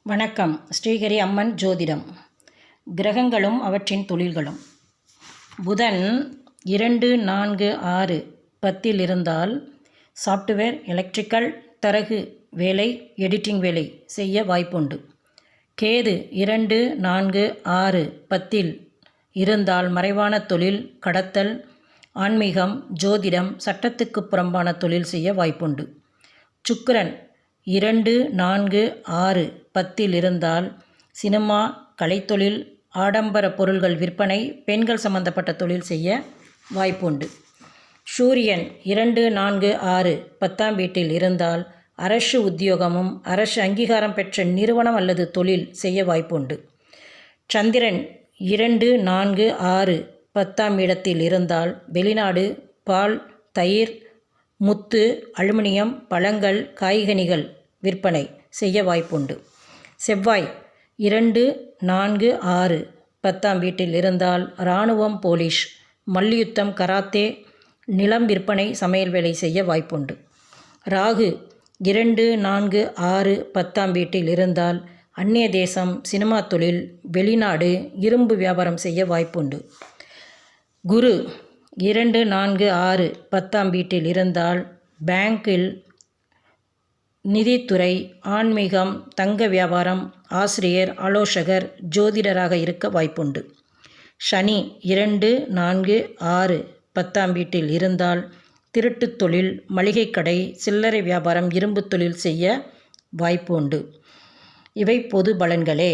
வணக்கம். ஸ்ரீஹரி அம்மன் ஜோதிடம். கிரகங்களும் அவற்றின் தொழில்களும். புதன் 2, 4, 6, 10 இருந்தால் சாஃப்ட்வேர், எலக்ட்ரிக்கல், தரகு வேலை, எடிட்டிங் வேலை செய்ய வாய்ப்புண்டு. கேது 2, 4, 6, 10 இருந்தால் மறைவான தொழில், கடத்தல், ஆன்மீகம், ஜோதிடம், சட்டத்துக்கு புறம்பான தொழில் செய்ய வாய்ப்புண்டு. சுக்கிரன் 2, 4, 6, 10 இருந்தால் சினிமா, கலைத்தொழில், ஆடம்பர பொருள்கள் விற்பனை, பெண்கள் சம்பந்தப்பட்ட தொழில் செய்ய வாய்ப்புண்டு. சூரியன் 2, 4, 6, 10ஆம் வீட்டில் இருந்தால் அரசு உத்தியோகமும், அரசு அங்கீகாரம் பெற்ற நிறுவனம் அல்லது தொழில் செய்ய வாய்ப்புண்டு. சந்திரன் 2, 4, 6, 10ஆம் இடத்தில் இருந்தால் வெளிநாடு, பால், தயிர், முத்து, அலுமினியம், பழங்கள், காய்கனிகள் விற்பனை செய்ய வாய்ப்புண்டு. செவ்வாய் 2, 4, 6, 10ஆம் வீட்டில் இருந்தால் இராணுவம், போலீஸ், மல்யுத்தம், கராத்தே, நிலம் விற்பனை, சமையல் வேலை செய்ய வாய்ப்புண்டு. ராகு 2, 4, 6, 10ஆம் வீட்டில் இருந்தால் அந்நிய தேசம், சினிமா தொழில், வெளிநாடு, இரும்பு வியாபாரம் செய்ய வாய்ப்புண்டு. குரு 2, 4, 6, 10ஆம் வீட்டில் இருந்தால் பேங்கில், நிதித்துறை, ஆன்மீகம், தங்க வியாபாரம், ஆசிரியர், ஆலோசகர், ஜோதிடராக இருக்க வாய்ப்புண்டு. சனி 2, 4, 6, 10ஆம் வீட்டில் இருந்தால் திருட்டுத் தொழில், மளிகை கடை, சில்லறை வியாபாரம், இரும்பு தொழில் செய்ய வாய்ப்பு உண்டு. இவை பொது பலன்களே.